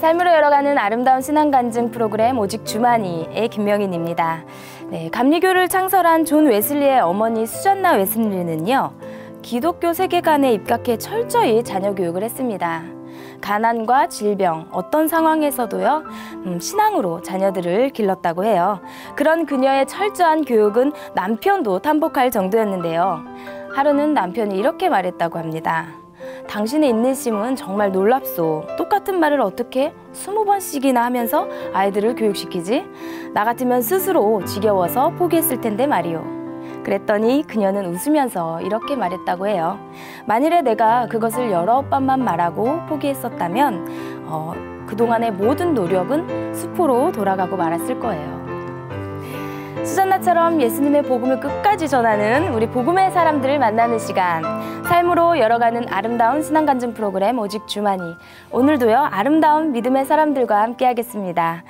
삶으로 열어가는 아름다운 신앙 간증 프로그램 오직 주만이의 김명인입니다. 네, 감리교를 창설한 존 웨슬리의 어머니 수잔나 웨슬리는요, 기독교 세계관에 입각해 철저히 자녀 교육을 했습니다. 가난과 질병, 어떤 상황에서도요, 신앙으로 자녀들을 길렀다고 해요. 그런 그녀의 철저한 교육은 남편도 탐복할 정도였는데요. 하루는 남편이 이렇게 말했다고 합니다. 당신의 인내심은 정말 놀랍소. 똑같은 말을 어떻게 20번씩이나 하면서 아이들을 교육시키지? 나 같으면 스스로 지겨워서 포기했을 텐데 말이오. 그랬더니 그녀는 웃으면서 이렇게 말했다고 해요. 만일에 내가 그것을 여러 번만 말하고 포기했었다면 그동안의 모든 노력은 수포로 돌아가고 말았을 거예요. 수잔나처럼 예수님의 복음을 끝까지 전하는 우리 복음의 사람들을 만나는 시간, 삶으로 열어가는 아름다운 신앙 간증 프로그램 오직 주만이, 오늘도요 아름다운 믿음의 사람들과 함께 하겠습니다.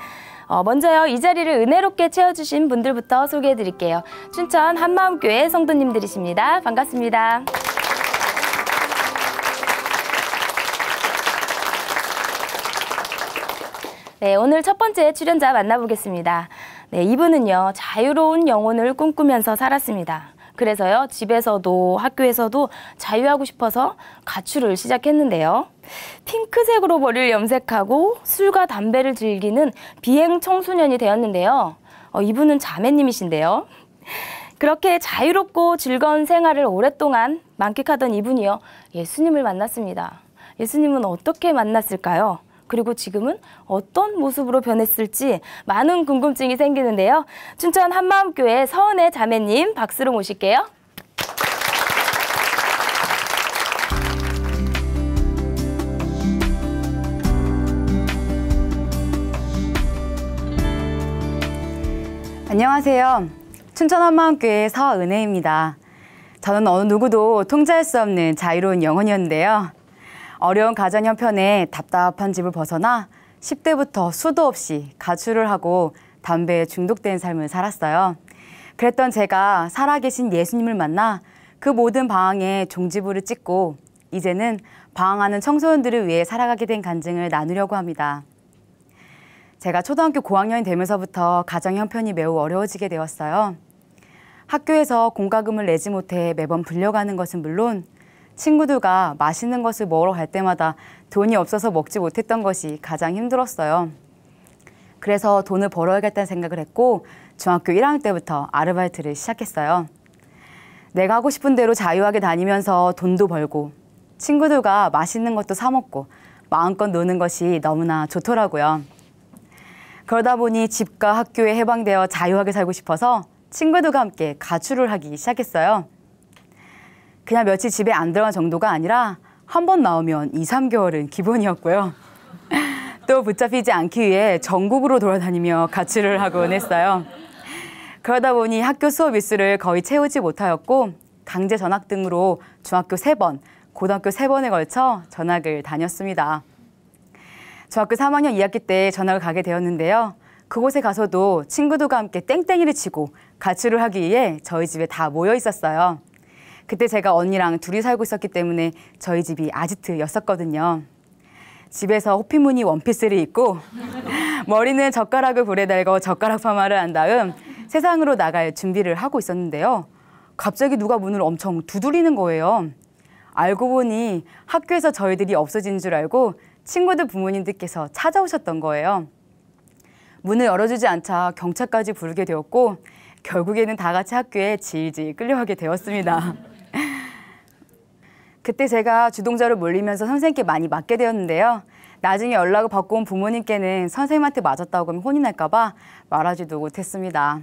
먼저요 이 자리를 은혜롭게 채워주신 분들부터 소개해드릴게요. 춘천 한마음교회 성도님들이십니다. 반갑습니다. 네, 오늘 첫 번째 출연자 만나보겠습니다. 네, 이분은요 자유로운 영혼을 꿈꾸면서 살았습니다. 그래서요 집에서도 학교에서도 자유하고 싶어서 가출을 시작했는데요. 핑크색으로 머리를 염색하고 술과 담배를 즐기는 비행 청소년이 되었는데요. 이분은 자매님이신데요. 그렇게 자유롭고 즐거운 생활을 오랫동안 만끽하던 이분이요 예수님을 만났습니다. 예수님은 어떻게 만났을까요? 그리고 지금은 어떤 모습으로 변했을지 많은 궁금증이 생기는데요. 춘천 한마음교회 서은혜 자매님 박수로 모실게요. 안녕하세요. 춘천 한마음교회 서은혜입니다. 저는 어느 누구도 통제할 수 없는 자유로운 영혼이었는데요. 어려운 가정 형편에 답답한 집을 벗어나 10대부터 수도 없이 가출을 하고 담배에 중독된 삶을 살았어요. 그랬던 제가 살아계신 예수님을 만나 그 모든 방황에 종지부를 찍고 이제는 방황하는 청소년들을 위해 살아가게 된 간증을 나누려고 합니다. 제가 초등학교 고학년이 되면서부터 가정 형편이 매우 어려워지게 되었어요. 학교에서 공과금을 내지 못해 매번 불려가는 것은 물론 친구들과 맛있는 것을 먹으러 갈 때마다 돈이 없어서 먹지 못했던 것이 가장 힘들었어요. 그래서 돈을 벌어야겠다는 생각을 했고 중학교 1학년 때부터 아르바이트를 시작했어요. 내가 하고 싶은 대로 자유하게 다니면서 돈도 벌고 친구들과 맛있는 것도 사 먹고 마음껏 노는 것이 너무나 좋더라고요. 그러다 보니 집과 학교에 해방되어 자유하게 살고 싶어서 친구들과 함께 가출을 하기 시작했어요. 그냥 며칠 집에 안 들어간 정도가 아니라 한 번 나오면 2, 3개월은 기본이었고요. 또 붙잡히지 않기 위해 전국으로 돌아다니며 가출을 하곤 했어요. 그러다 보니 학교 수업 일수를 거의 채우지 못하였고 강제 전학 등으로 중학교 3번, 고등학교 3번에 걸쳐 전학을 다녔습니다. 중학교 3학년 2학기 때 전학을 가게 되었는데요. 그곳에 가서도 친구들과 함께 땡땡이를 치고 가출을 하기 위해 저희 집에 다 모여 있었어요. 그때 제가 언니랑 둘이 살고 있었기 때문에 저희 집이 아지트였었거든요. 집에서 호피무늬 원피스를 입고 머리는 젓가락을 불에 달고 젓가락 파마를 한 다음 세상으로 나갈 준비를 하고 있었는데요. 갑자기 누가 문을 엄청 두드리는 거예요. 알고 보니 학교에서 저희들이 없어진 줄 알고 친구들 부모님들께서 찾아오셨던 거예요. 문을 열어주지 않자 경찰까지 부르게 되었고 결국에는 다 같이 학교에 질질 끌려가게 되었습니다. 그때 제가 주동자로 몰리면서 선생님께 많이 맞게 되었는데요. 나중에 연락을 받고 온 부모님께는 선생님한테 맞았다고 하면 혼이 날까 봐 말하지도 못했습니다.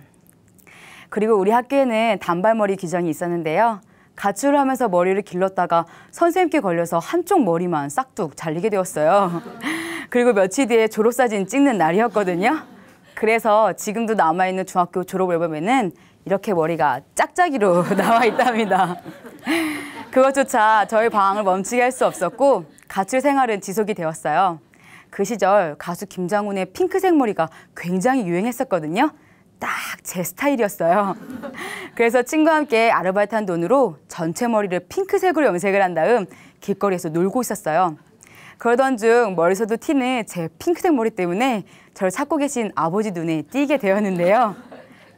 그리고 우리 학교에는 단발머리 규정이 있었는데요. 가출을 하면서 머리를 길렀다가 선생님께 걸려서 한쪽 머리만 싹둑 잘리게 되었어요. 그리고 며칠 뒤에 졸업사진 찍는 날이었거든요. 그래서 지금도 남아있는 중학교 졸업 앨범에는 이렇게 머리가 짝짝이로 나와 있답니다. 그것조차 저희 방황을 멈추게 할 수 없었고 가출 생활은 지속이 되었어요. 그 시절 가수 김장훈의 핑크색 머리가 굉장히 유행했었거든요. 딱 제 스타일이었어요. 그래서 친구와 함께 아르바이트한 돈으로 전체 머리를 핑크색으로 염색을 한 다음 길거리에서 놀고 있었어요. 그러던 중 머리서도 튀는 제 핑크색 머리 때문에 저를 찾고 계신 아버지 눈에 띄게 되었는데요.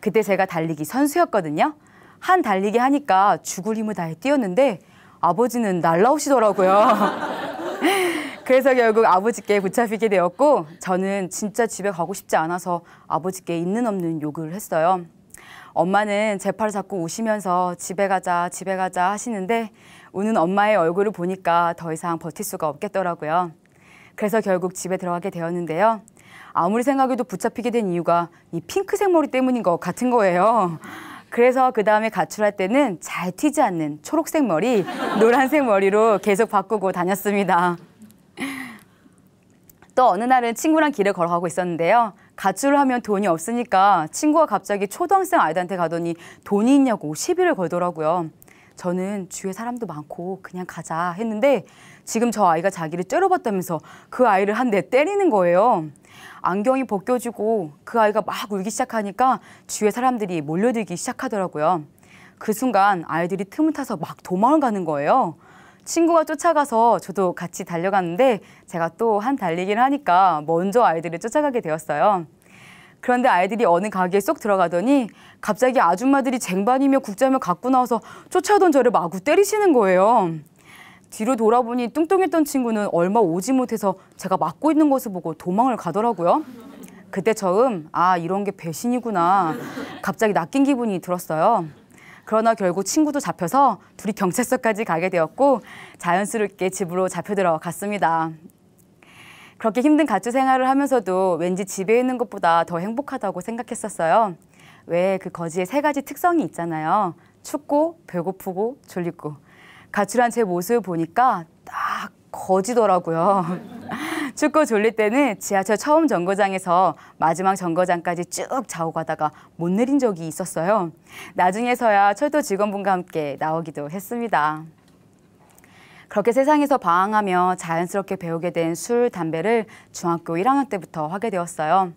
그때 제가 달리기 선수였거든요. 한 달리기 하니까 죽을 힘을 다해 뛰었는데 아버지는 날라오시더라고요. 그래서 결국 아버지께 붙잡히게 되었고 저는 진짜 집에 가고 싶지 않아서 아버지께 있는 없는 욕을 했어요. 엄마는 제 팔을 잡고 우시면서 집에 가자 하시는데 우는 엄마의 얼굴을 보니까 더 이상 버틸 수가 없겠더라고요. 그래서 결국 집에 들어가게 되었는데요. 아무리 생각해도 붙잡히게 된 이유가 이 핑크색 머리 때문인 것 같은 거예요. 그래서 그 다음에 가출할 때는 잘 튀지 않는 초록색 머리, 노란색 머리로 계속 바꾸고 다녔습니다. 또 어느 날은 친구랑 길을 걸어가고 있었는데요. 가출을 하면 돈이 없으니까 친구가 갑자기 초등학생 아이들한테 가더니 돈이 있냐고 시비를 걸더라고요. 저는 주위에 사람도 많고 그냥 가자 했는데 지금 저 아이가 자기를 째려봤다면서 그 아이를 한 대 때리는 거예요. 안경이 벗겨지고 그 아이가 막 울기 시작하니까 주위에 사람들이 몰려들기 시작하더라고요. 그 순간 아이들이 틈을 타서 막 도망을 가는 거예요. 친구가 쫓아가서 저도 같이 달려갔는데 제가 또 한 달리기를 하니까 먼저 아이들을 쫓아가게 되었어요. 그런데 아이들이 어느 가게에 쏙 들어가더니 갑자기 아줌마들이 쟁반이며 국자며 갖고 나와서 쫓아오던 저를 마구 때리시는 거예요. 뒤로 돌아보니 뚱뚱했던 친구는 얼마 오지 못해서 제가 맞고 있는 것을 보고 도망을 가더라고요. 그때 처음 이런 게 배신이구나 갑자기 낚인 기분이 들었어요. 그러나 결국 친구도 잡혀서 둘이 경찰서까지 가게 되었고 자연스럽게 집으로 잡혀 들어갔습니다. 그렇게 힘든 가출 생활을 하면서도 왠지 집에 있는 것보다 더 행복하다고 생각했었어요. 왜 그 거지의 세 가지 특성이 있잖아요. 춥고 배고프고 졸리고. 가출한 제 모습을 보니까 딱 거지더라고요. 춥고 졸릴 때는 지하철 처음 정거장에서 마지막 정거장까지 쭉 자고 가다가 못 내린 적이 있었어요. 나중에서야 철도 직원분과 함께 나오기도 했습니다. 그렇게 세상에서 방황하며 자연스럽게 배우게 된 술, 담배를 중학교 1학년 때부터 하게 되었어요.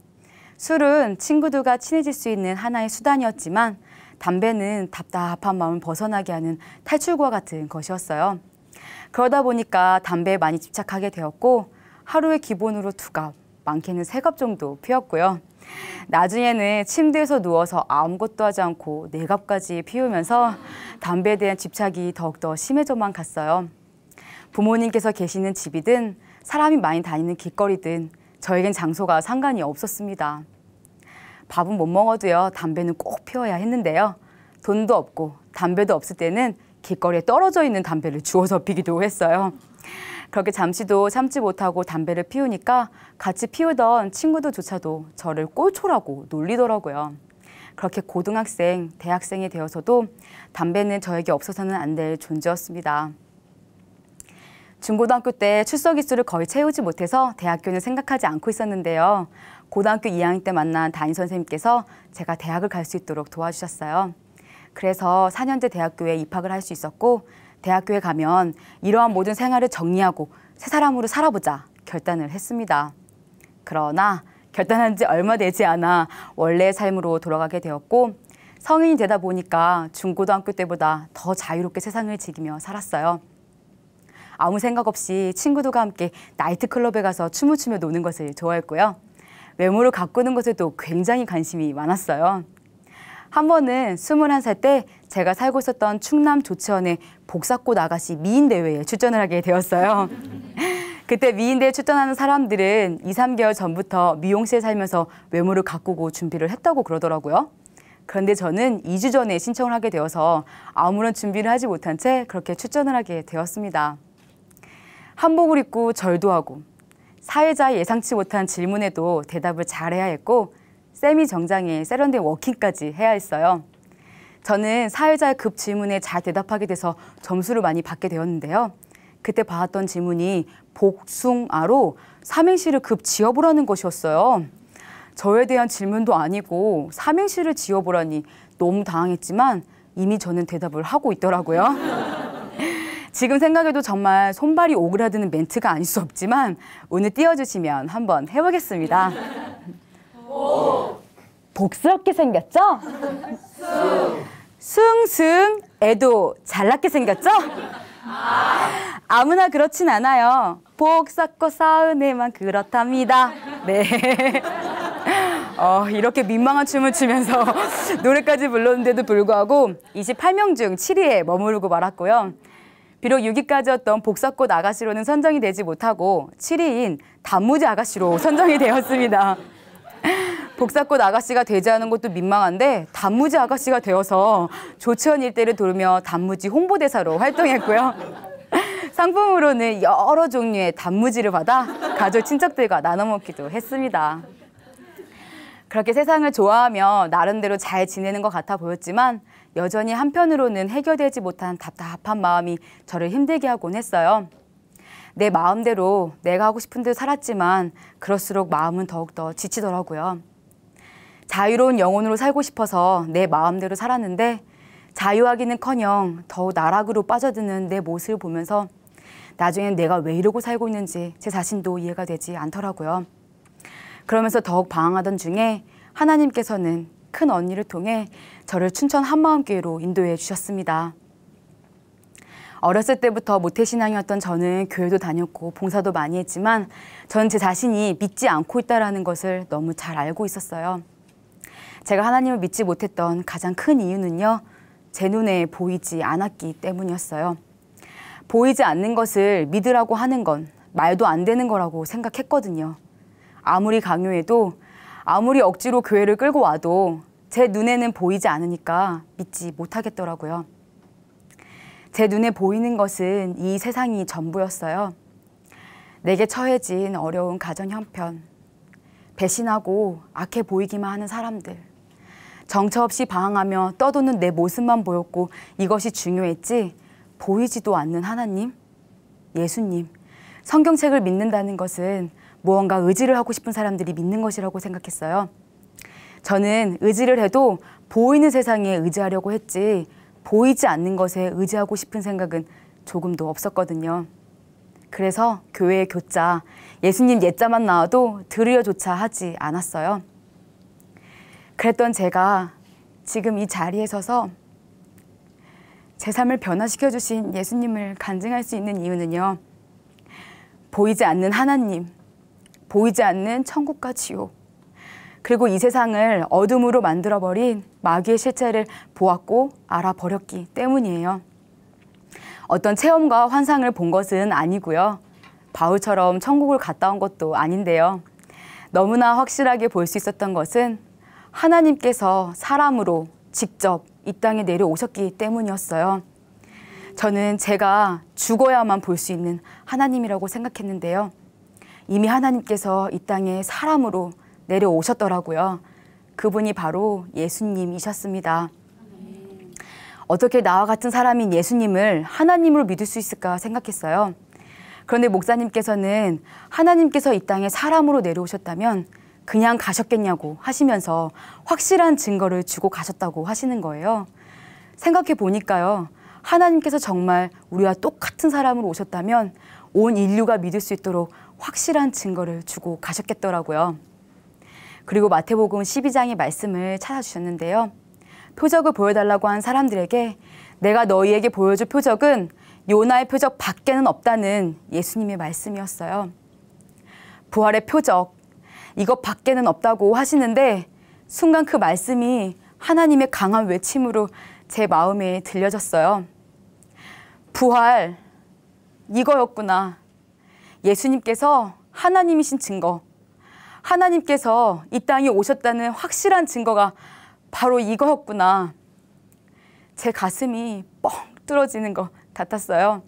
술은 친구들과 친해질 수 있는 하나의 수단이었지만 담배는 답답한 마음을 벗어나게 하는 탈출구와 같은 것이었어요. 그러다 보니까 담배에 많이 집착하게 되었고 하루에 기본으로 2갑, 많게는 3갑 정도 피웠고요. 나중에는 침대에서 누워서 아무것도 하지 않고 4갑까지 피우면서 담배에 대한 집착이 더욱더 심해져만 갔어요. 부모님께서 계시는 집이든 사람이 많이 다니는 길거리든 저에겐 장소가 상관이 없었습니다. 밥은 못 먹어도요, 담배는 꼭 피워야 했는데요. 돈도 없고 담배도 없을 때는 길거리에 떨어져 있는 담배를 주워서 피기도 했어요. 그렇게 잠시도 참지 못하고 담배를 피우니까 같이 피우던 친구들조차도 저를 꼴초라고 놀리더라고요. 그렇게 고등학생, 대학생이 되어서도 담배는 저에게 없어서는 안 될 존재였습니다. 중고등학교 때 출석 일수를 거의 채우지 못해서 대학교는 생각하지 않고 있었는데요. 고등학교 2학년 때 만난 담임선생님께서 제가 대학을 갈 수 있도록 도와주셨어요. 그래서 4년제 대학교에 입학을 할 수 있었고 대학교에 가면 이러한 모든 생활을 정리하고 새 사람으로 살아보자 결단을 했습니다. 그러나 결단한 지 얼마 되지 않아 원래의 삶으로 돌아가게 되었고 성인이 되다 보니까 중고등학교 때보다 더 자유롭게 세상을 즐기며 살았어요. 아무 생각 없이 친구들과 함께 나이트클럽에 가서 춤을 추며 노는 것을 좋아했고요. 외모를 가꾸는 것에도 굉장히 관심이 많았어요. 한 번은 21살 때 제가 살고 있었던 충남 조치원의 복사꽃 아가씨 미인대회에 출전을 하게 되었어요. 그때 미인대회에 출전하는 사람들은 2, 3개월 전부터 미용실에 살면서 외모를 가꾸고 준비를 했다고 그러더라고요. 그런데 저는 2주 전에 신청을 하게 되어서 아무런 준비를 하지 못한 채 그렇게 출전을 하게 되었습니다. 한복을 입고 절도 하고 사회자의 예상치 못한 질문에도 대답을 잘해야 했고 세미 정장에 세련된 워킹까지 해야 했어요. 저는 사회자의 급 질문에 잘 대답하게 돼서 점수를 많이 받게 되었는데요. 그때 받았던 질문이 복숭아로 삼행시를 급 지어보라는 것이었어요. 저에 대한 질문도 아니고 삼행시를 지어보라니 너무 당황했지만 이미 저는 대답을 하고 있더라고요. 지금 생각해도 정말 손발이 오그라드는 멘트가 아닐 수 없지만 오늘 띄워주시면 한번 해보겠습니다. 복스럽게 생겼죠? 숭숭 애도 잘났게 생겼죠? 아무나 그렇진 않아요. 복사꽃 사은혜만 그렇답니다. 네. 이렇게 민망한 춤을 추면서 노래까지 불렀는데도 불구하고 28명 중 7위에 머무르고 말았고요. 비록 6위까지였던 복사꽃 아가씨로는 선정이 되지 못하고 7위인 단무지 아가씨로 선정이 되었습니다. 복사꽃 아가씨가 되지 않은 것도 민망한데 단무지 아가씨가 되어서 조치원 일대를 돌며 단무지 홍보대사로 활동했고요. 상품으로는 여러 종류의 단무지를 받아 가족 친척들과 나눠 먹기도 했습니다. 그렇게 세상을 좋아하며 나름대로 잘 지내는 것 같아 보였지만 여전히 한편으로는 해결되지 못한 답답한 마음이 저를 힘들게 하곤 했어요. 내 마음대로 내가 하고 싶은 대로 살았지만 그럴수록 마음은 더욱더 지치더라고요. 자유로운 영혼으로 살고 싶어서 내 마음대로 살았는데 자유하기는커녕 더욱 나락으로 빠져드는 내 모습을 보면서 나중엔 내가 왜 이러고 살고 있는지 제 자신도 이해가 되지 않더라고요. 그러면서 더욱 방황하던 중에 하나님께서는 큰 언니를 통해 저를 춘천 한마음교회로 인도해 주셨습니다. 어렸을 때부터 모태신앙이었던 저는 교회도 다녔고 봉사도 많이 했지만 저는 제 자신이 믿지 않고 있다는 것을 너무 잘 알고 있었어요. 제가 하나님을 믿지 못했던 가장 큰 이유는요, 제 눈에 보이지 않았기 때문이었어요. 보이지 않는 것을 믿으라고 하는 건 말도 안 되는 거라고 생각했거든요. 아무리 강요해도 아무리 억지로 교회를 끌고 와도 제 눈에는 보이지 않으니까 믿지 못하겠더라고요. 제 눈에 보이는 것은 이 세상이 전부였어요. 내게 처해진 어려운 가정 형편, 배신하고 악해 보이기만 하는 사람들, 정처 없이 방황하며 떠도는 내 모습만 보였고 이것이 중요했지 보이지도 않는 하나님, 예수님, 성경책을 믿는다는 것은 무언가 의지를 하고 싶은 사람들이 믿는 것이라고 생각했어요. 저는 의지를 해도 보이는 세상에 의지하려고 했지 보이지 않는 것에 의지하고 싶은 생각은 조금도 없었거든요. 그래서 교회의 교자, 예수님 예자만 나와도 들으려조차 하지 않았어요. 그랬던 제가 지금 이 자리에 서서 제 삶을 변화시켜 주신 예수님을 간증할 수 있는 이유는요, 보이지 않는 하나님, 보이지 않는 천국과 지옥, 그리고 이 세상을 어둠으로 만들어버린 마귀의 실체를 보았고 알아버렸기 때문이에요. 어떤 체험과 환상을 본 것은 아니고요. 바울처럼 천국을 갔다 온 것도 아닌데요. 너무나 확실하게 볼 수 있었던 것은 하나님께서 사람으로 직접 이 땅에 내려오셨기 때문이었어요. 저는 제가 죽어야만 볼 수 있는 하나님이라고 생각했는데요. 이미 하나님께서 이 땅에 사람으로 내려오셨더라고요. 그분이 바로 예수님이셨습니다. 어떻게 나와 같은 사람인 예수님을 하나님으로 믿을 수 있을까 생각했어요. 그런데 목사님께서는 하나님께서 이 땅에 사람으로 내려오셨다면 그냥 가셨겠냐고 하시면서 확실한 증거를 주고 가셨다고 하시는 거예요. 생각해 보니까요, 하나님께서 정말 우리와 똑같은 사람으로 오셨다면 온 인류가 믿을 수 있도록 확실한 증거를 주고 가셨겠더라고요. 그리고 마태복음 12장의 말씀을 찾아주셨는데요. 표적을 보여달라고 한 사람들에게 내가 너희에게 보여줄 표적은 요나의 표적 밖에는 없다는 예수님의 말씀이었어요. 부활의 표적, 이것 밖에는 없다고 하시는데 순간 그 말씀이 하나님의 강한 외침으로 제 마음에 들려졌어요. 부활, 이거였구나. 예수님께서 하나님이신 증거, 하나님께서 이 땅에 오셨다는 확실한 증거가 바로 이거였구나. 제 가슴이 뻥 뚫어지는 것 같았어요.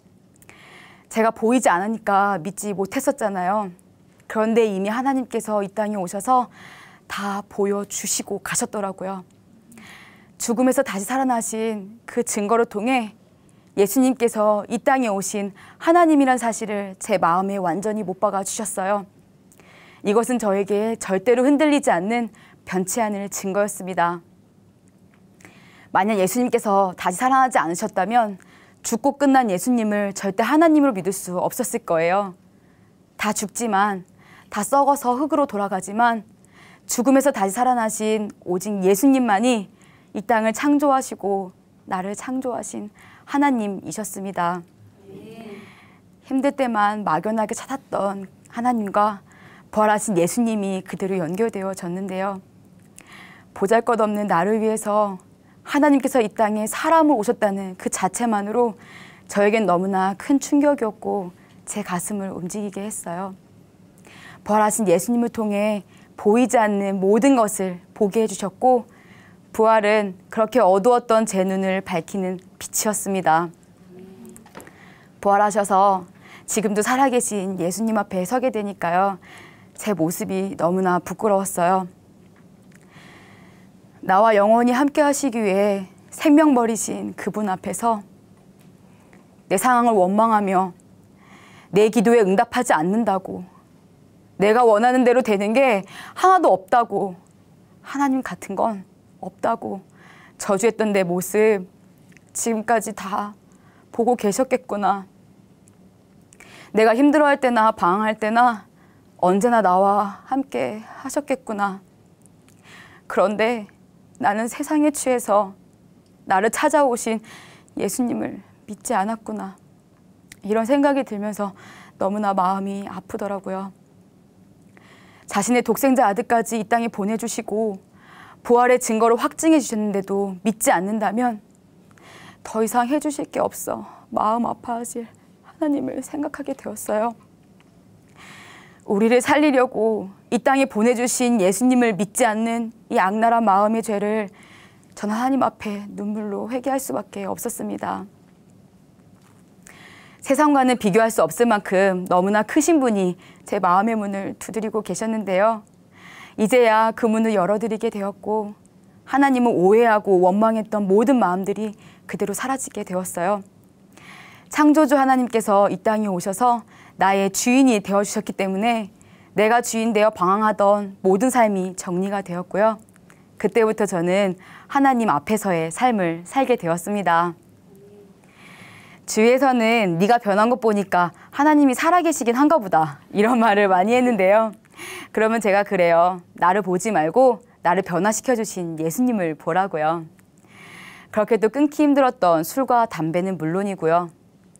제가 보이지 않으니까 믿지 못했었잖아요. 그런데 이미 하나님께서 이 땅에 오셔서 다 보여주시고 가셨더라고요. 죽음에서 다시 살아나신 그 증거를 통해 예수님께서 이 땅에 오신 하나님이란 사실을 제 마음에 완전히 못 박아 주셨어요. 이것은 저에게 절대로 흔들리지 않는 변치 않을 증거였습니다. 만약 예수님께서 다시 살아나지 않으셨다면 죽고 끝난 예수님을 절대 하나님으로 믿을 수 없었을 거예요. 다 죽지만, 다 썩어서 흙으로 돌아가지만 죽음에서 다시 살아나신 오직 예수님만이 이 땅을 창조하시고 나를 창조하신 하나님이셨습니다. 힘들 때만 막연하게 찾았던 하나님과 부활하신 예수님이 그대로 연결되어졌는데요. 보잘것없는 나를 위해서 하나님께서 이 땅에 사람으로 오셨다는 그 자체만으로 저에겐 너무나 큰 충격이었고 제 가슴을 움직이게 했어요. 부활하신 예수님을 통해 보이지 않는 모든 것을 보게 해주셨고 부활은 그렇게 어두웠던 제 눈을 밝히는 빛이었습니다. 부활하셔서 지금도 살아계신 예수님 앞에 서게 되니까요. 제 모습이 너무나 부끄러웠어요. 나와 영원히 함께 하시기 위해 생명 버리신 그분 앞에서 내 상황을 원망하며 내 기도에 응답하지 않는다고, 내가 원하는 대로 되는 게 하나도 없다고, 하나님 같은 건 없다고 저주했던 내 모습 지금까지 다 보고 계셨겠구나. 내가 힘들어할 때나 방황할 때나 언제나 나와 함께 하셨겠구나. 그런데 나는 세상에 취해서 나를 찾아오신 예수님을 믿지 않았구나. 이런 생각이 들면서 너무나 마음이 아프더라고요. 자신의 독생자 아들까지 이 땅에 보내주시고 부활의 증거를 확증해 주셨는데도 믿지 않는다면 더 이상 해주실 게 없어 마음 아파하실 하나님을 생각하게 되었어요. 우리를 살리려고 이 땅에 보내주신 예수님을 믿지 않는 이 악랄한 마음의 죄를 저는 하나님 앞에 눈물로 회개할 수밖에 없었습니다. 세상과는 비교할 수 없을 만큼 너무나 크신 분이 제 마음의 문을 두드리고 계셨는데요. 이제야 그 문을 열어드리게 되었고 하나님을 오해하고 원망했던 모든 마음들이 그대로 사라지게 되었어요. 창조주 하나님께서 이 땅에 오셔서 나의 주인이 되어주셨기 때문에 내가 주인 되어 방황하던 모든 삶이 정리가 되었고요. 그때부터 저는 하나님 앞에서의 삶을 살게 되었습니다. 주위에서는 네가 변한 것 보니까 하나님이 살아계시긴 한가 보다 이런 말을 많이 했는데요. 그러면 제가 그래요. 나를 보지 말고 나를 변화시켜 주신 예수님을 보라고요. 그렇게 또 끊기 힘들었던 술과 담배는 물론이고요.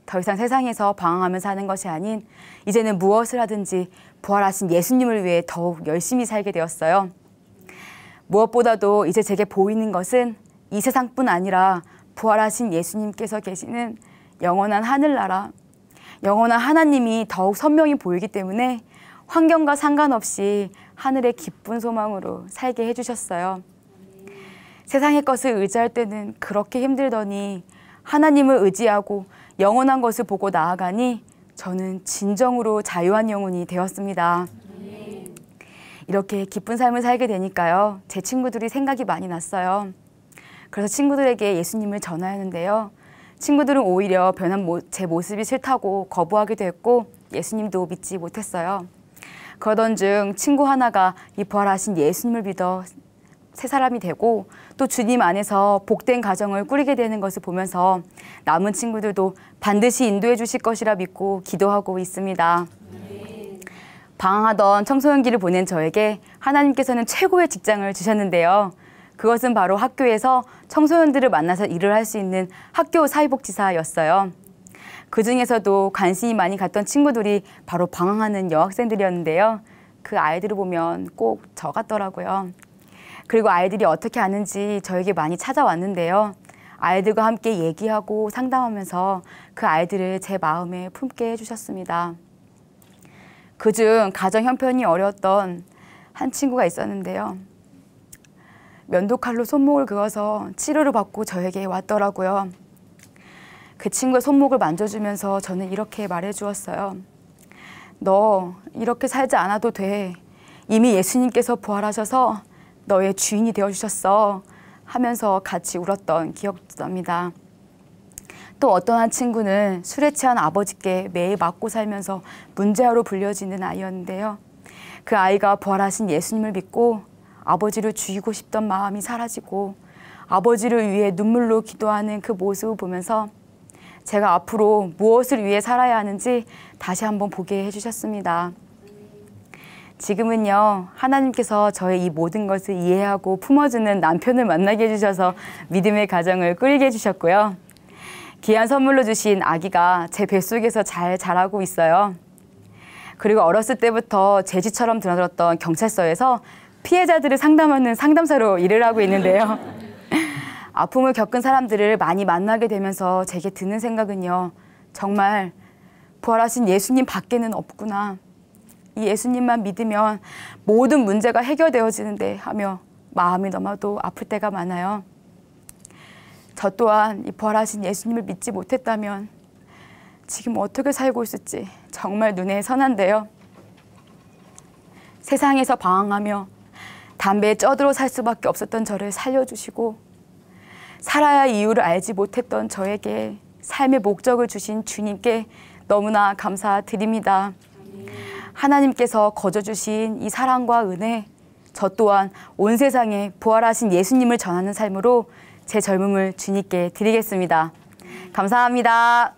더 이상 세상에서 방황하며 사는 것이 아닌 이제는 무엇을 하든지 부활하신 예수님을 위해 더욱 열심히 살게 되었어요. 무엇보다도 이제 제게 보이는 것은 이 세상뿐 아니라 부활하신 예수님께서 계시는 영원한 하늘나라, 영원한 하나님이 더욱 선명히 보이기 때문에 환경과 상관없이 하늘의 기쁜 소망으로 살게 해주셨어요. 세상의 것을 의지할 때는 그렇게 힘들더니 하나님을 의지하고 영원한 것을 보고 나아가니 저는 진정으로 자유한 영혼이 되었습니다. 이렇게 기쁜 삶을 살게 되니까요. 제 친구들이 생각이 많이 났어요. 그래서 친구들에게 예수님을 전하였는데요. 친구들은 오히려 변한 제 모습이 싫다고 거부하게 됐고 예수님도 믿지 못했어요. 그러던 중 친구 하나가 이 부활하신 예수님을 믿어 새 사람이 되고 또 주님 안에서 복된 가정을 꾸리게 되는 것을 보면서 남은 친구들도 반드시 인도해 주실 것이라 믿고 기도하고 있습니다. 방황하던 청소년기를 보낸 저에게 하나님께서는 최고의 직장을 주셨는데요. 그것은 바로 학교에서 청소년들을 만나서 일을 할 수 있는 학교 사회복지사였어요. 그 중에서도 관심이 많이 갔던 친구들이 바로 방황하는 여학생들이었는데요. 그 아이들을 보면 꼭 저 같더라고요. 그리고 아이들이 어떻게 아는지 저에게 많이 찾아왔는데요. 아이들과 함께 얘기하고 상담하면서 그 아이들을 제 마음에 품게 해주셨습니다. 그중 가정 형편이 어려웠던 한 친구가 있었는데요. 면도칼로 손목을 그어서 치료를 받고 저에게 왔더라고요. 그 친구의 손목을 만져주면서 저는 이렇게 말해주었어요. 너 이렇게 살지 않아도 돼. 이미 예수님께서 부활하셔서 너의 주인이 되어주셨어. 하면서 같이 울었던 기억도 납니다. 또 어떤 한 친구는 술에 취한 아버지께 매일 맞고 살면서 문제아로 불려지는 아이였는데요. 그 아이가 부활하신 예수님을 믿고 아버지를 죽이고 싶던 마음이 사라지고 아버지를 위해 눈물로 기도하는 그 모습을 보면서 제가 앞으로 무엇을 위해 살아야 하는지 다시 한번 보게 해주셨습니다. 지금은요, 하나님께서 저의 이 모든 것을 이해하고 품어주는 남편을 만나게 해주셔서 믿음의 가정을 꾸리게 해주셨고요. 귀한 선물로 주신 아기가 제 뱃속에서 잘 자라고 있어요. 그리고 어렸을 때부터 제 집처럼 드나들었던 경찰서에서 피해자들을 상담하는 상담사로 일을 하고 있는데요. 아픔을 겪은 사람들을 많이 만나게 되면서 제게 드는 생각은요. 정말 부활하신 예수님 밖에는 없구나. 이 예수님만 믿으면 모든 문제가 해결되어지는데 하며 마음이 너무도 아플 때가 많아요. 저 또한 이 부활하신 예수님을 믿지 못했다면 지금 어떻게 살고 있을지 정말 눈에 선한데요. 세상에서 방황하며 담배에 쩌들어 살 수밖에 없었던 저를 살려주시고 살아야 할 이유를 알지 못했던 저에게 삶의 목적을 주신 주님께 너무나 감사드립니다. 하나님께서 거저주신 이 사랑과 은혜, 저 또한 온 세상에 부활하신 예수님을 전하는 삶으로 제 젊음을 주님께 드리겠습니다. 감사합니다.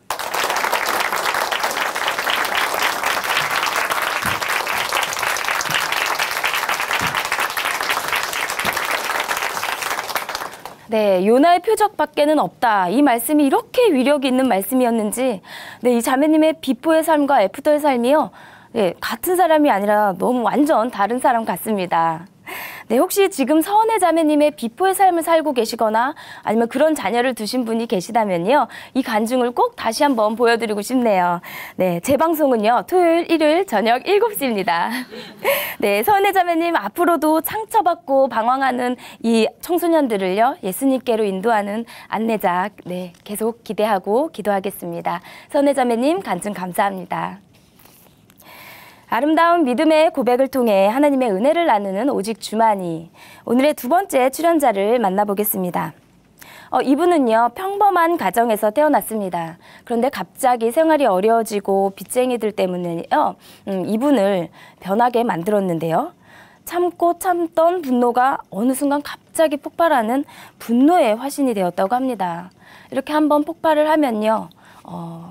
네, 요나의 표적밖에는 없다. 이 말씀이 이렇게 위력이 있는 말씀이었는지, 네, 이 자매님의 비포의 삶과 애프터의 삶이요, 네, 같은 사람이 아니라 너무 완전 다른 사람 같습니다. 네, 혹시 지금 서은혜 자매님의 비포의 삶을 살고 계시거나 아니면 그런 자녀를 두신 분이 계시다면요, 이 간증을 꼭 다시 한번 보여드리고 싶네요. 네, 제 방송은요, 토요일, 일요일 저녁 7시입니다. 네, 서은혜 자매님 앞으로도 상처받고 방황하는 이 청소년들을요, 예수님께로 인도하는 안내자, 네, 계속 기대하고 기도하겠습니다. 서은혜 자매님 간증 감사합니다. 아름다운 믿음의 고백을 통해 하나님의 은혜를 나누는 오직 주만이, 오늘의 두 번째 출연자를 만나보겠습니다. 이분은요, 평범한 가정에서 태어났습니다. 그런데 갑자기 생활이 어려워지고 빚쟁이들 때문에요, 이분을 변하게 만들었는데요. 참고 참던 분노가 어느 순간 갑자기 폭발하는 분노의 화신이 되었다고 합니다. 이렇게 한번 폭발을 하면요,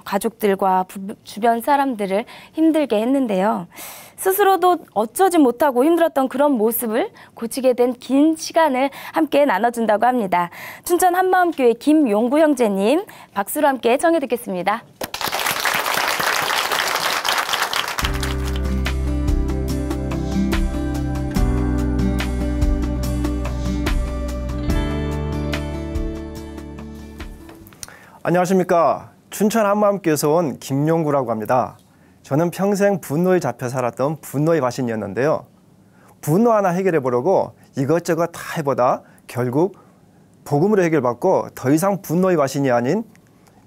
가족들과 주변 사람들을 힘들게 했는데요. 스스로도 어쩌지 못하고 힘들었던 그런 모습을 고치게 된 긴 시간을 함께 나눠준다고 합니다. 춘천 한마음교회 김용구 형제님, 박수로 함께 청해 듣겠습니다. 안녕하십니까. 춘천 한마음교회에서 온 김용구라고 합니다. 저는 평생 분노에 잡혀 살았던 분노의 화신이었는데요. 분노 하나 해결해 보려고 이것저것 다 해보다 결국 복음으로 해결받고 더 이상 분노의 화신이 아닌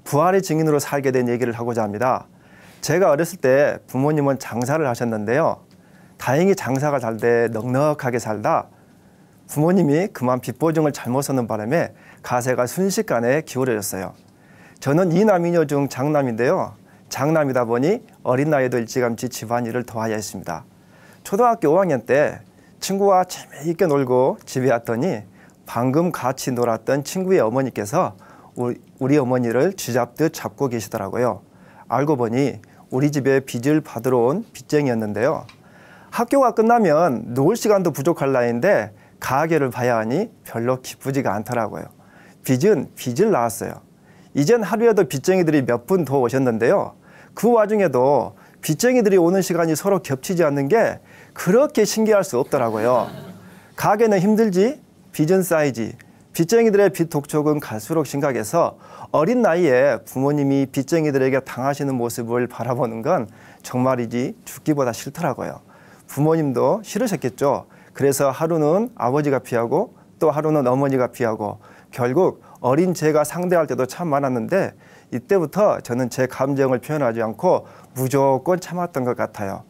부활의 증인으로 살게 된 얘기를 하고자 합니다. 제가 어렸을 때 부모님은 장사를 하셨는데요. 다행히 장사가 잘 돼 넉넉하게 살다 부모님이 그만 빚보증을 잘못 썼는 바람에 가세가 순식간에 기울어졌어요. 저는 이남이녀 중 장남인데요. 장남이다 보니 어린 나이에도 일찌감치 집안일을 도와야 했습니다. 초등학교 5학년 때 친구와 재미있게 놀고 집에 왔더니 방금 같이 놀았던 친구의 어머니께서 우리 어머니를 쥐잡듯 잡고 계시더라고요. 알고 보니 우리 집에 빚을 받으러 온 빚쟁이였는데요. 학교가 끝나면 놀 시간도 부족할 나이인데 가게를 봐야 하니 별로 기쁘지가 않더라고요. 빚은 빚을 낳았어요. 이젠 하루에도 빚쟁이들이 몇 분 더 오셨는데요. 그 와중에도 빚쟁이들이 오는 시간이 서로 겹치지 않는 게 그렇게 신기할 수 없더라고요. 가게는 힘들지 빚은 쌓이지. 빚쟁이들의 빚 독촉은 갈수록 심각해서 어린 나이에 부모님이 빚쟁이들에게 당하시는 모습을 바라보는 건 정말이지 죽기보다 싫더라고요. 부모님도 싫으셨겠죠. 그래서 하루는 아버지가 피하고 또 하루는 어머니가 피하고 결국 어린 제가 상대할 때도 참 많았는데 이때부터 저는 제 감정을 표현하지 않고 무조건 참았던 것 같아요.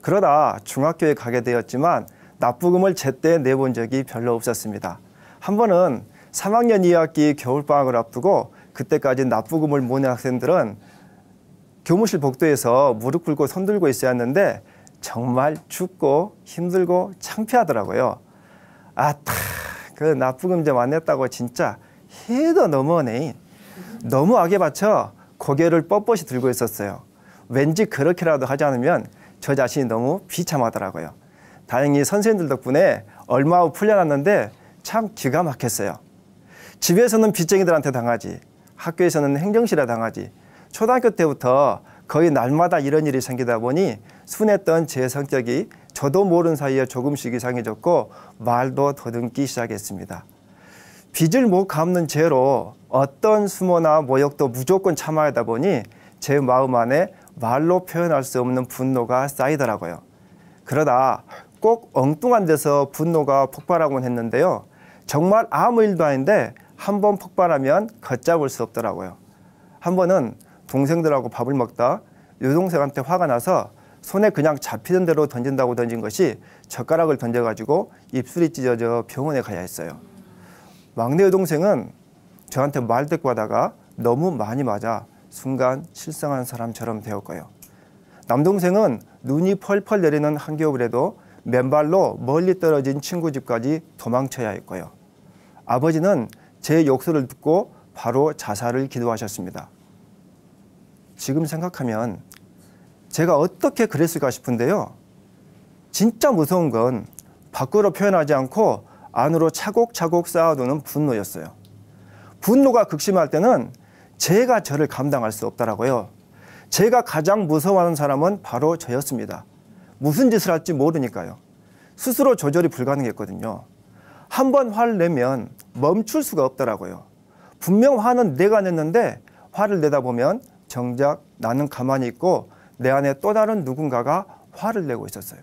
그러다 중학교에 가게 되었지만 납부금을 제때 내본 적이 별로 없었습니다. 한 번은 3학년 2학기 겨울방학을 앞두고 그때까지 납부금을 못 낸 학생들은 교무실 복도에서 무릎 꿇고 손 들고 있어야 했는데 정말 춥고 힘들고 창피하더라고요. 그 납부금 좀 안 냈다고 진짜 해도 너무하네. 너무 악에 받쳐 고개를 뻣뻣이 들고 있었어요. 왠지 그렇게라도 하지 않으면 저 자신이 너무 비참하더라고요. 다행히 선생님들 덕분에 얼마 후 풀려났는데 참 기가 막혔어요. 집에서는 빚쟁이들한테 당하지 학교에서는 행정실에 당하지. 초등학교 때부터 거의 날마다 이런 일이 생기다 보니 순했던 제 성격이 저도 모르는 사이에 조금씩 이상해졌고 말도 더듬기 시작했습니다. 빚을 못 갚는 죄로 어떤 수모나 모욕도 무조건 참아야 하다 보니 제 마음 안에 말로 표현할 수 없는 분노가 쌓이더라고요. 그러다 꼭 엉뚱한 데서 분노가 폭발하곤 했는데요. 정말 아무 일도 아닌데 한 번 폭발하면 걷잡을 수 없더라고요. 한 번은 동생들하고 밥을 먹다 여동생한테 화가 나서 손에 그냥 잡히는 대로 던진다고 던진 것이 젓가락을 던져가지고 입술이 찢어져 병원에 가야 했어요. 막내 여동생은 저한테 말대꾸 하다가 너무 많이 맞아 순간 실성한 사람처럼 되었고요. 남동생은 눈이 펄펄 내리는 한겨울에도 맨발로 멀리 떨어진 친구 집까지 도망쳐야 했고요. 아버지는 제 욕설을 듣고 바로 자살을 기도하셨습니다. 지금 생각하면 제가 어떻게 그랬을까 싶은데요. 진짜 무서운 건 밖으로 표현하지 않고 안으로 차곡차곡 쌓아두는 분노였어요. 분노가 극심할 때는 제가 저를 감당할 수 없더라고요. 제가 가장 무서워하는 사람은 바로 저였습니다. 무슨 짓을 할지 모르니까요. 스스로 조절이 불가능했거든요. 한 번 화를 내면 멈출 수가 없더라고요. 분명 화는 내가 냈는데 화를 내다 보면 정작 나는 가만히 있고 내 안에 또 다른 누군가가 화를 내고 있었어요.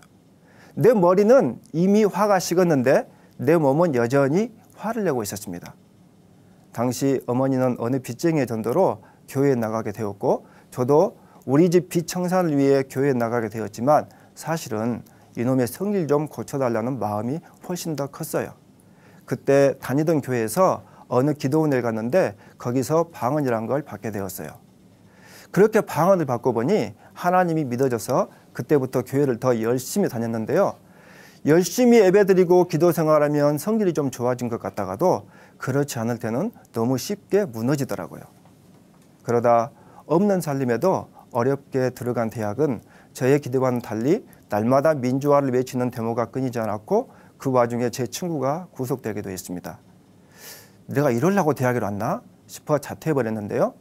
내 머리는 이미 화가 식었는데 내 몸은 여전히 화를 내고 있었습니다. 당시 어머니는 어느 빚쟁이의 전도로 교회에 나가게 되었고 저도 우리 집 빚 청산을 위해 교회에 나가게 되었지만 사실은 이놈의 성질 좀 고쳐달라는 마음이 훨씬 더 컸어요. 그때 다니던 교회에서 어느 기도원을 갔는데 거기서 방언이란 걸 받게 되었어요. 그렇게 방언을 받고 보니 하나님이 믿어져서 그때부터 교회를 더 열심히 다녔는데요. 열심히 예배드리고 기도 생활하면 성질이 좀 좋아진 것 같다가도 그렇지 않을 때는 너무 쉽게 무너지더라고요. 그러다 없는 살림에도 어렵게 들어간 대학은 저의 기대와는 달리 날마다 민주화를 외치는 데모가 끊이지 않았고 그 와중에 제 친구가 구속되기도 했습니다. 내가 이러려고 대학에 왔나 싶어 자퇴해버렸는데요.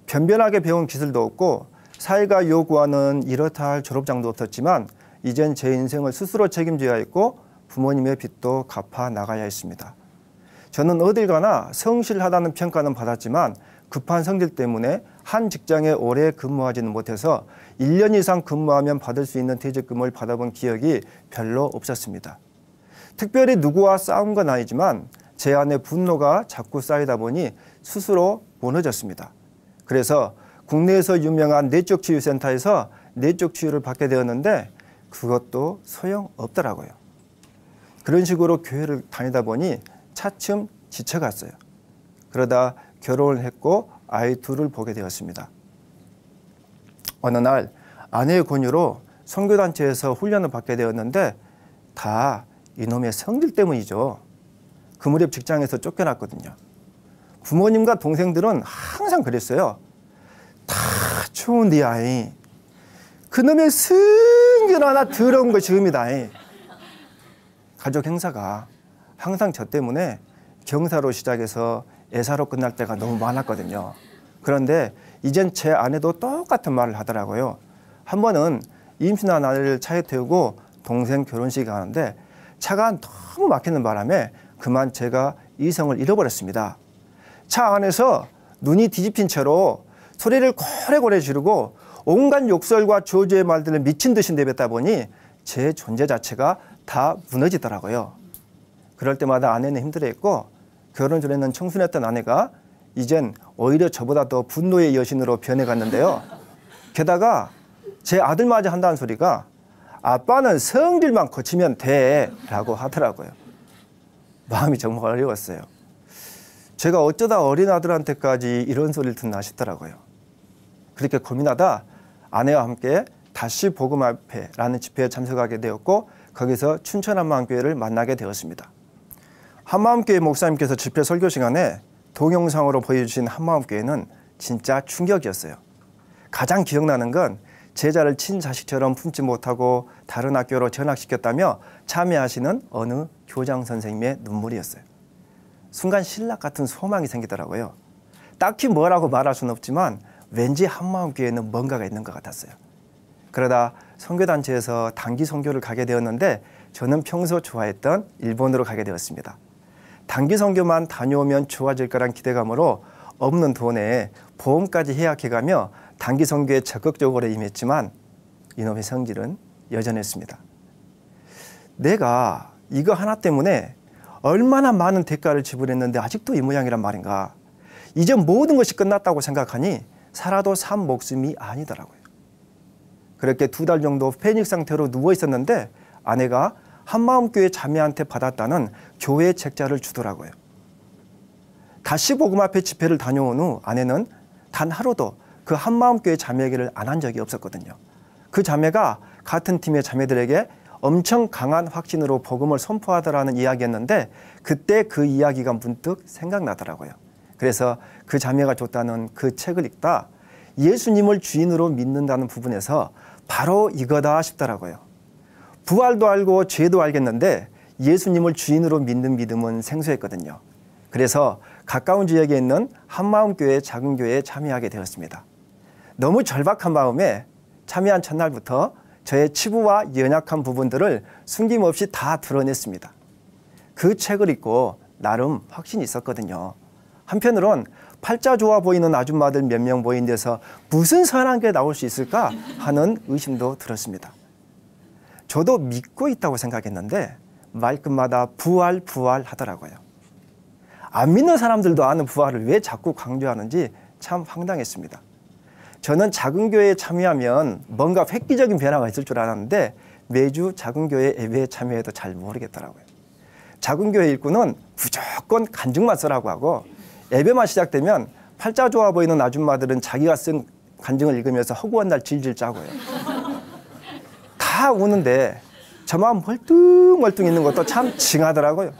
변변하게 배운 기술도 없고 사회가 요구하는 이렇다 할 졸업장도 없었지만 이젠 제 인생을 스스로 책임져야 했고 부모님의 빚도 갚아 나가야 했습니다. 저는 어딜 가나 성실하다는 평가는 받았지만 급한 성질 때문에 한 직장에 오래 근무하지는 못해서 1년 이상 근무하면 받을 수 있는 퇴직금을 받아본 기억이 별로 없었습니다. 특별히 누구와 싸운 건 아니지만 제 안에 분노가 자꾸 쌓이다 보니 스스로 무너졌습니다. 그래서 국내에서 유명한 내적치유센터에서 내적치유를 받게 되었는데 그것도 소용없더라고요. 그런 식으로 교회를 다니다 보니 차츰 지쳐갔어요. 그러다 결혼을 했고 아이 둘을 보게 되었습니다. 어느 날 아내의 권유로 선교단체에서 훈련을 받게 되었는데 다 이놈의 성질 때문이죠. 그 무렵 직장에서 쫓겨났거든요. 부모님과 동생들은 항상 그랬어요. 다 좋은 네 아이. 그놈의 성질 하나 더러운 거 지금이다. 가족 행사가 항상 저 때문에 경사로 시작해서 애사로 끝날 때가 너무 많았거든요. 그런데 이젠 제 아내도 똑같은 말을 하더라고요. 한 번은 임신한 아내를 차에 태우고 동생 결혼식에 가는데 차가 너무 막히는 바람에 그만 제가 이성을 잃어버렸습니다. 차 안에서 눈이 뒤집힌 채로 소리를 고래고래 지르고 온갖 욕설과 저주의 말들을 미친 듯이 내뱉다 보니 제 존재 자체가 다 무너지더라고요. 그럴 때마다 아내는 힘들어했고 결혼 전에는 청순했던 아내가 이젠 오히려 저보다 더 분노의 여신으로 변해갔는데요. 게다가 제 아들마저 한다는 소리가 아빠는 성질만 고치면 돼 라고 하더라고요. 마음이 정말 어려웠어요. 제가 어쩌다 어린 아들한테까지 이런 소리를 듣나 싶더라고요. 그렇게 고민하다 아내와 함께 다시 복음 앞에라는 집회에 참석하게 되었고 거기서 춘천 한마음교회를 만나게 되었습니다. 한마음교회 목사님께서 집회 설교 시간에 동영상으로 보여주신 한마음교회는 진짜 충격이었어요. 가장 기억나는 건 제자를 친자식처럼 품지 못하고 다른 학교로 전학시켰다며 참여하시는 어느 교장 선생님의 눈물이었어요. 순간 신락 같은 소망이 생기더라고요. 딱히 뭐라고 말할 수는 없지만 왠지 한마음교회에는 뭔가가 있는 것 같았어요. 그러다 선교단체에서 단기 선교를 가게 되었는데 저는 평소 좋아했던 일본으로 가게 되었습니다. 단기 선교만 다녀오면 좋아질 거란 기대감으로 없는 돈에 보험까지 예약해가며 단기 선교에 적극적으로 임했지만 이놈의 성질은 여전했습니다. 내가 이거 하나 때문에 얼마나 많은 대가를 지불했는데 아직도 이 모양이란 말인가. 이제 모든 것이 끝났다고 생각하니 살아도 산 목숨이 아니더라고요. 그렇게 2달 정도 패닉 상태로 누워 있었는데 아내가 한마음교회 자매한테 받았다는 교회 책자를 주더라고요. 다시 복음 앞에 집회를 다녀온 후 아내는 단 하루도 그 한마음교회 자매에게를 안 한 적이 없었거든요. 그 자매가 같은 팀의 자매들에게 엄청 강한 확신으로 복음을 선포하더라는 이야기였는데 그때 그 이야기가 문득 생각나더라고요. 그래서 그 자매가 줬다는 그 책을 읽다 예수님을 주인으로 믿는다는 부분에서 바로 이거다 싶더라고요. 부활도 알고 죄도 알겠는데 예수님을 주인으로 믿는 믿음은 생소했거든요. 그래서 가까운 지역에 있는 한마음교회 작은 교회에 참여하게 되었습니다. 너무 절박한 마음에 참여한 첫날부터 저의 치부와 연약한 부분들을 숨김없이 다 드러냈습니다. 그 책을 읽고 나름 확신이 있었거든요. 한편으론 팔자 좋아 보이는 아줌마들 몇 명 모인 데서 무슨 선한 게 나올 수 있을까 하는 의심도 들었습니다. 저도 믿고 있다고 생각했는데 말끝마다 부활 하더라고요. 안 믿는 사람들도 아는 부활을 왜 자꾸 강조하는지 참 황당했습니다. 저는 작은 교회에 참여하면 뭔가 획기적인 변화가 있을 줄 알았는데 매주 작은 교회 예배에 참여해도 잘 모르겠더라고요. 작은 교회 일꾼은 무조건 간증만 쓰라고 하고 예배만 시작되면 팔자 좋아 보이는 아줌마들은 자기가 쓴 간증을 읽으면서 허구한 날 질질 짜고요. 다 우는데 저만 멀뚱멀뚱 있는 것도 참 징하더라고요.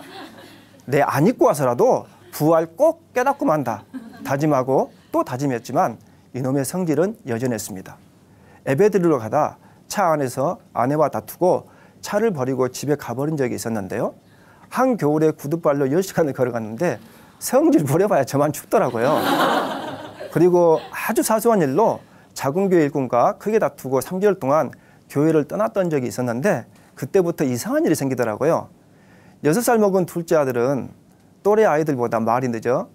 내 안 입고 와서라도 부활 꼭 깨닫고 만다 다짐하고 또 다짐했지만 이놈의 성질은 여전했습니다. 예배 드리러 가다 차 안에서 아내와 다투고 차를 버리고 집에 가버린 적이 있었는데요. 한겨울에 구두발로 10시간을 걸어갔는데 성질 부려봐야 저만 춥더라고요. 그리고 아주 사소한 일로 작은 교회 일꾼과 크게 다투고 3개월 동안 교회를 떠났던 적이 있었는데 그때부터 이상한 일이 생기더라고요. 6살 먹은 둘째 아들은 또래 아이들보다 말이 늦어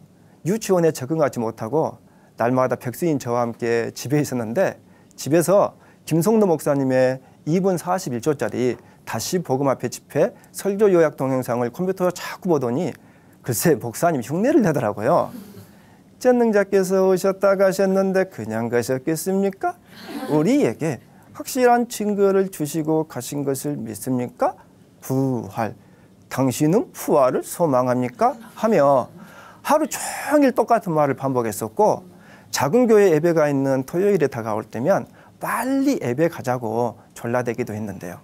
유치원에 적응하지 못하고 날마다 백수인 저와 함께 집에 있었는데 집에서 김성도 목사님의 2분 41초짜리 다시 복음 앞에 집회 설교 요약 동영상을 컴퓨터로 자꾸 보더니 글쎄 목사님 흉내를 내더라고요. 전능자께서 오셨다 가셨는데 그냥 가셨겠습니까? 우리에게 확실한 증거를 주시고 가신 것을 믿습니까? 부활. 당신은 부활을 소망합니까? 하며 하루 종일 똑같은 말을 반복했었고 작은 교회 예배가 있는 토요일에 다가올 때면 빨리 예배 가자고 졸라대기도 했는데요.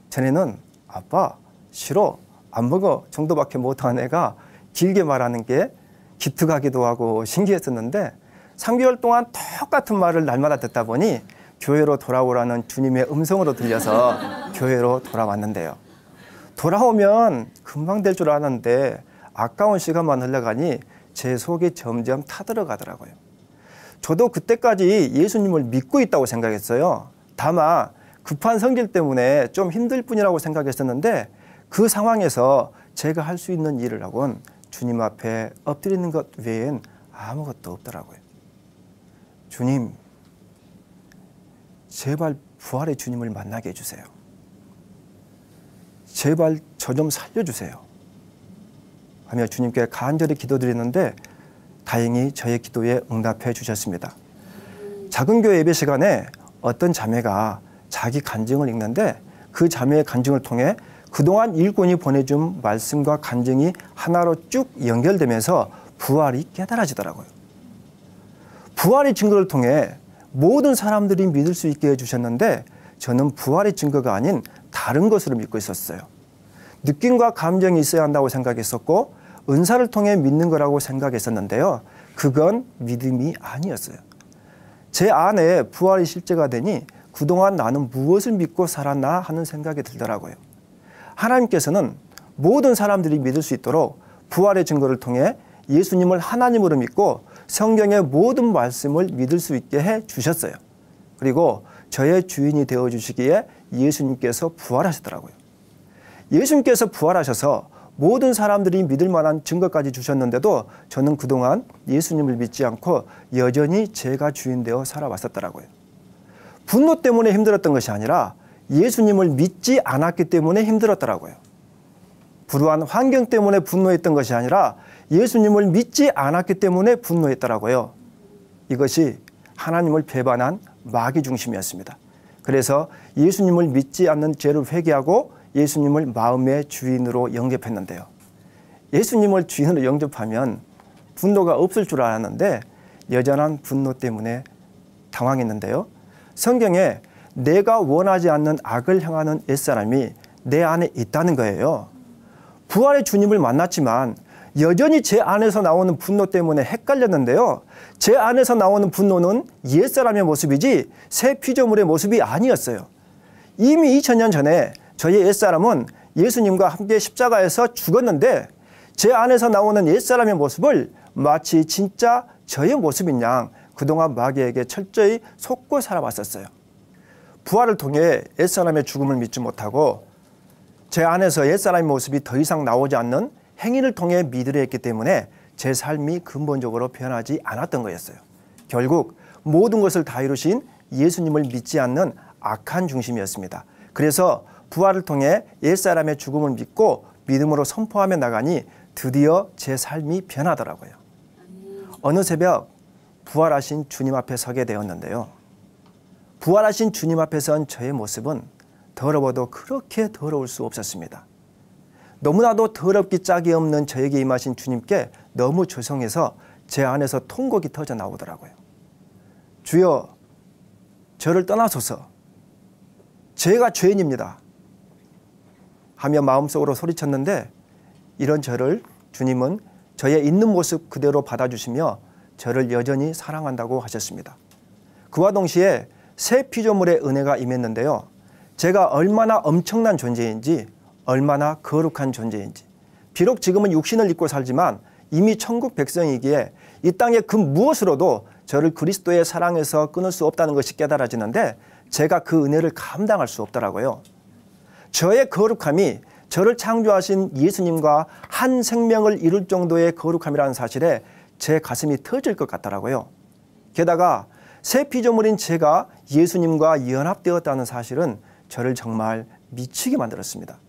전에는 아빠 싫어 안 먹어 정도밖에 못하는 애가 길게 말하는 게 기특하기도 하고 신기했었는데 3개월 동안 똑같은 말을 날마다 듣다 보니 교회로 돌아오라는 주님의 음성으로 들려서 교회로 돌아왔는데요. 돌아오면 금방 될 줄 알았는데 아까운 시간만 흘러가니 제 속이 점점 타들어가더라고요. 저도 그때까지 예수님을 믿고 있다고 생각했어요. 다만 급한 성질 때문에 좀 힘들 뿐이라고 생각했었는데 그 상황에서 제가 할 수 있는 일을 하곤 주님 앞에 엎드리는 것 외엔 아무것도 없더라고요. 주님, 제발 부활의 주님을 만나게 해주세요. 제발 저 좀 살려주세요. 하며 주님께 간절히 기도드리는데 다행히 저의 기도에 응답해 주셨습니다. 작은 교회 예배 시간에 어떤 자매가 자기 간증을 읽는데 그 자매의 간증을 통해 그동안 일꾼이 보내준 말씀과 간증이 하나로 쭉 연결되면서 부활이 깨달아지더라고요. 부활의 증거를 통해 모든 사람들이 믿을 수 있게 해주셨는데 저는 부활의 증거가 아닌 다른 것으로 믿고 있었어요. 느낌과 감정이 있어야 한다고 생각했었고 은사를 통해 믿는 거라고 생각했었는데요. 그건 믿음이 아니었어요. 제 안에 부활이 실제가 되니 그동안 나는 무엇을 믿고 살았나 하는 생각이 들더라고요. 하나님께서는 모든 사람들이 믿을 수 있도록 부활의 증거를 통해 예수님을 하나님으로 믿고 성경의 모든 말씀을 믿을 수 있게 해 주셨어요. 그리고 저의 주인이 되어 주시기에 예수님께서 부활하시더라고요. 예수님께서 부활하셔서 모든 사람들이 믿을 만한 증거까지 주셨는데도 저는 그동안 예수님을 믿지 않고 여전히 제가 주인 되어 살아왔었더라고요. 분노 때문에 힘들었던 것이 아니라 예수님을 믿지 않았기 때문에 힘들었더라고요. 불우한 환경 때문에 분노했던 것이 아니라 예수님을 믿지 않았기 때문에 분노했더라고요. 이것이 하나님을 배반한 마귀 중심이었습니다. 그래서 예수님을 믿지 않는 죄를 회개하고 예수님을 마음의 주인으로 영접했는데요. 예수님을 주인으로 영접하면 분노가 없을 줄 알았는데 여전한 분노 때문에 당황했는데요. 성경에 내가 원하지 않는 악을 향하는 옛사람이 내 안에 있다는 거예요. 부활의 주님을 만났지만 여전히 제 안에서 나오는 분노 때문에 헷갈렸는데요. 제 안에서 나오는 분노는 옛사람의 모습이지 새 피조물의 모습이 아니었어요. 이미 2000년 전에 저의 옛사람은 예수님과 함께 십자가에서 죽었는데 제 안에서 나오는 옛사람의 모습을 마치 진짜 저의 모습인 양 그동안 마귀에게 철저히 속고 살아왔었어요. 부활을 통해 옛사람의 죽음을 믿지 못하고 제 안에서 옛사람의 모습이 더 이상 나오지 않는 행위를 통해 믿으려 했기 때문에 제 삶이 근본적으로 변하지 않았던 거였어요. 결국 모든 것을 다 이루신 예수님을 믿지 않는 악한 중심이었습니다. 그래서 부활을 통해 옛사람의 죽음을 믿고 믿음으로 선포하며 나가니 드디어 제 삶이 변하더라고요. 어느 새벽 부활하신 주님 앞에 서게 되었는데요. 부활하신 주님 앞에 선 저의 모습은 더러워도 그렇게 더러울 수 없었습니다. 너무나도 더럽기 짝이 없는 저에게 임하신 주님께 너무 죄송해서 제 안에서 통곡이 터져 나오더라고요. 주여, 저를 떠나소서. 제가 죄인입니다. 하며 마음속으로 소리쳤는데 이런 저를 주님은 저의 있는 모습 그대로 받아주시며 저를 여전히 사랑한다고 하셨습니다. 그와 동시에 새 피조물의 은혜가 임했는데요. 제가 얼마나 엄청난 존재인지 얼마나 거룩한 존재인지 비록 지금은 육신을 입고 살지만 이미 천국 백성이기에 이 땅의 그 무엇으로도 저를 그리스도의 사랑에서 끊을 수 없다는 것이 깨달아지는데 제가 그 은혜를 감당할 수 없더라고요. 저의 거룩함이 저를 창조하신 예수님과 한 생명을 이룰 정도의 거룩함이라는 사실에 제 가슴이 터질 것 같더라고요. 게다가 새 피조물인 제가 예수님과 연합되었다는 사실은 저를 정말 미치게 만들었습니다.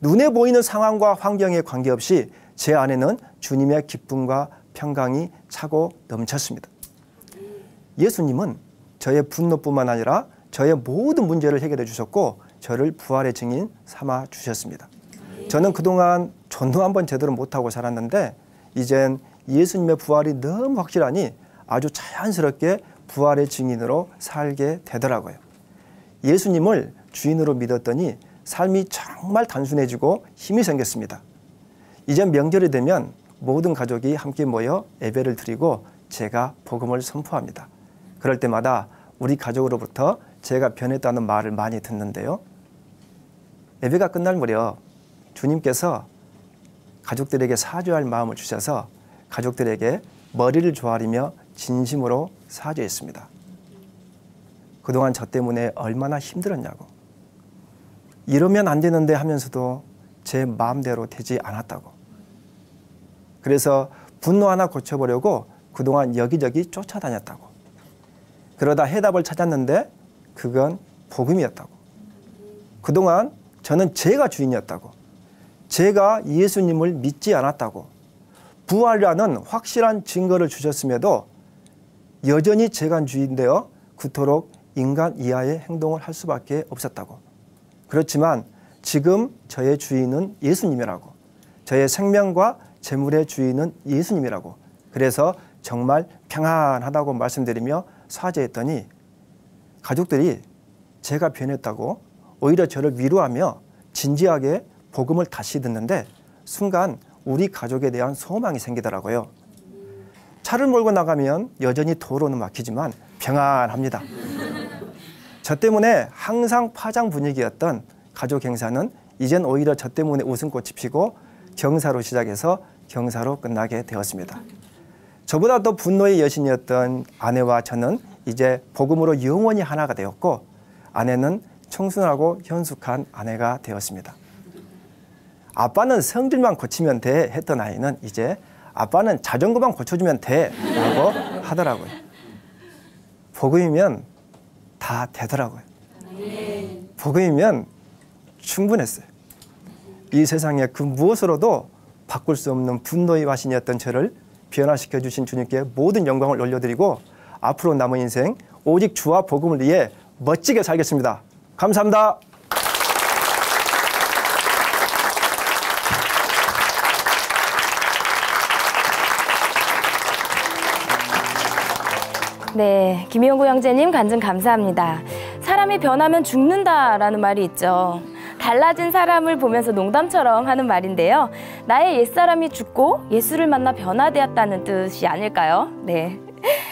눈에 보이는 상황과 환경에 관계없이 제 안에는 주님의 기쁨과 평강이 차고 넘쳤습니다. 예수님은 저의 분노뿐만 아니라 저의 모든 문제를 해결해 주셨고 저를 부활의 증인 삼아 주셨습니다. 저는 그동안 전도 한번 제대로 못하고 살았는데 이젠 예수님의 부활이 너무 확실하니 아주 자연스럽게 부활의 증인으로 살게 되더라고요. 예수님을 주인으로 믿었더니 삶이 정말 단순해지고 힘이 생겼습니다. 이젠 명절이 되면 모든 가족이 함께 모여 예배를 드리고 제가 복음을 선포합니다. 그럴 때마다 우리 가족으로부터 제가 변했다는 말을 많이 듣는데요. 예배가 끝날 무렵 주님께서 가족들에게 사죄할 마음을 주셔서 가족들에게 머리를 조아리며 진심으로 사죄했습니다. 그동안 저 때문에 얼마나 힘들었냐고. 이러면 안 되는데 하면서도 제 마음대로 되지 않았다고. 그래서 분노 하나 고쳐보려고 그동안 여기저기 쫓아다녔다고. 그러다 해답을 찾았는데 그건 복음이었다고. 그동안 저는 제가 주인이었다고. 제가 예수님을 믿지 않았다고. 부활이라는 확실한 증거를 주셨음에도 여전히 제가 주인되어 그토록 인간 이하의 행동을 할 수밖에 없었다고. 그렇지만 지금 저의 주인은 예수님이라고. 저의 생명과 재물의 주인은 예수님이라고. 그래서 정말 평안하다고 말씀드리며 사죄했더니 가족들이 제가 변했다고 오히려 저를 위로하며 진지하게 복음을 다시 듣는데 순간 우리 가족에 대한 소망이 생기더라고요. 차를 몰고 나가면 여전히 도로는 막히지만 평안합니다. 저 때문에 항상 파장 분위기였던 가족 행사는 이젠 오히려 저 때문에 웃음꽃이 피고 경사로 시작해서 경사로 끝나게 되었습니다. 저보다 더 분노의 여신이었던 아내와 저는 이제 복음으로 영원히 하나가 되었고 아내는 청순하고 현숙한 아내가 되었습니다. 아빠는 성질만 고치면 돼 했던 아이는 이제 아빠는 자전거만 고쳐주면 돼 라고 하더라고요. 복음이면 다 되더라고요. 복음이면 충분했어요. 이 세상에 그 무엇으로도 바꿀 수 없는 분노의 화신이었던 저를 변화시켜 주신 주님께 모든 영광을 올려드리고 앞으로 남은 인생 오직 주와 복음을 위해 멋지게 살겠습니다. 감사합니다. 네, 김용구 형제님 간증 감사합니다. 사람이 변하면 죽는다라는 말이 있죠. 달라진 사람을 보면서 농담처럼 하는 말인데요. 나의 옛사람이 죽고 예수를 만나 변화되었다는 뜻이 아닐까요? 네.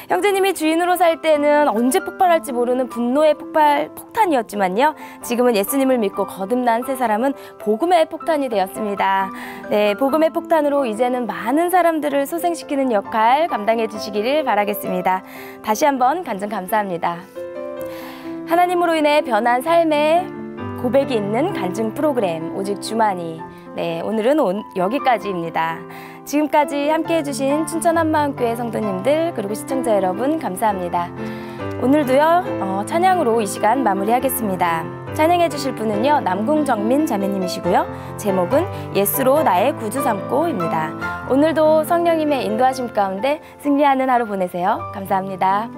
형제님이 주인으로 살 때는 언제 폭발할지 모르는 분노의 폭탄이었지만요. 지금은 예수님을 믿고 거듭난 새 사람은 복음의 폭탄이 되었습니다. 네, 복음의 폭탄으로 이제는 많은 사람들을 소생시키는 역할 감당해 주시기를 바라겠습니다. 다시 한번 간증 감사합니다. 하나님으로 인해 변한 삶의 고백이 있는 간증 프로그램 오직 주만이. 네, 오늘은 여기까지입니다. 지금까지 함께해 주신 춘천 한마음교회 성도님들 그리고 시청자 여러분 감사합니다. 오늘도요 찬양으로 이 시간 마무리하겠습니다. 찬양해 주실 분은요 남궁정민 자매님이시고요. 제목은 예수로 나의 구주 삼고입니다. 오늘도 성령님의 인도하심 가운데 승리하는 하루 보내세요. 감사합니다.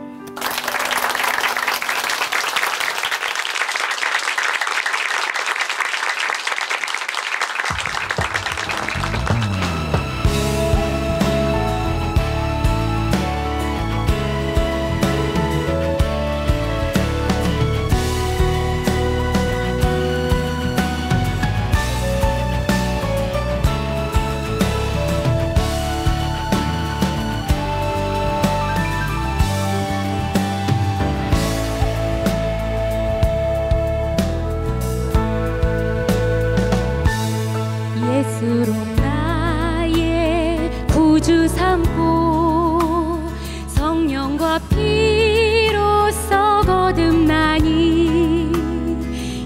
예수로 나의 구주 삼고 성령과 피로써 거듭나니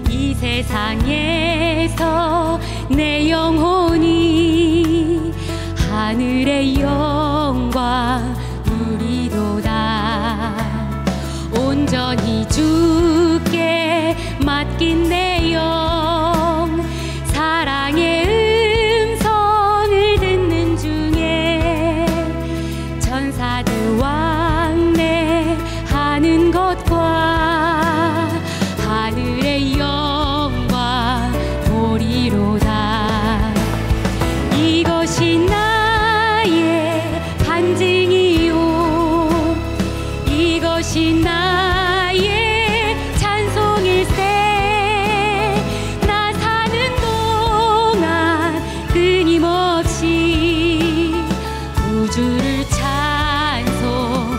이 세상에서 내 영혼이 하늘의 영광 누리도다. 온전히 주께 맡긴 내 영 사랑의 음성을 듣는 중에 천사들 왕래하는 것과 하늘의 영광 보리로다. 이것이 나의 간증이요 이것이 나의 찬송일세. 나 사는 동안 끊임없이 구주를 찬송하리로다.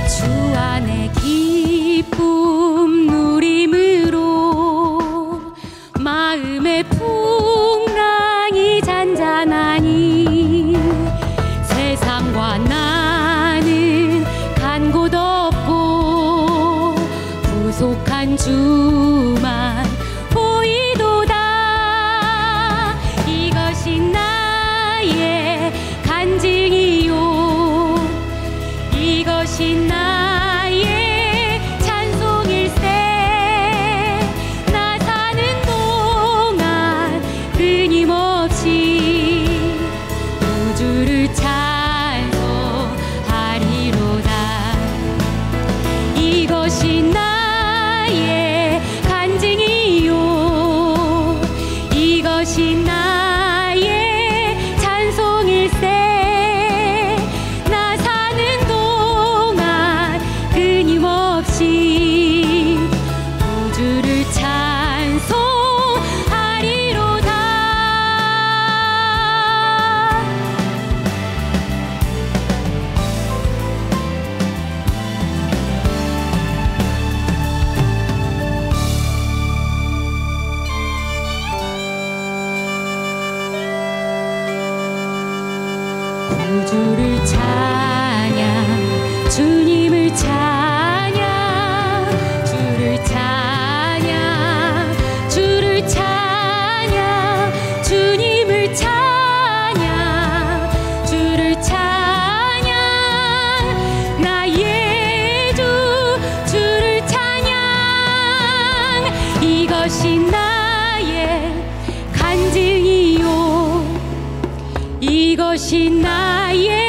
주 안에 기쁨 누림으로 마음의 풍랑이 잔잔하니 세상과 나는 간 곳 없고 부족한 주만 보이도다. 이것이 나의 간증이요 이것이 나의 찬송일세. 나 사는 동안 끊임없이 구주를 찬송하리로다. 이것이 나의 간증이요 이것이 나의 찬송일세. 나 사는 동안 구주를 찬양 주님을 찬양 주를 찬양 주를 찬양 주님을 찬양 주를 찬양 나의 주 주를 찬양 이것이 나의 간증이요 이것이 나의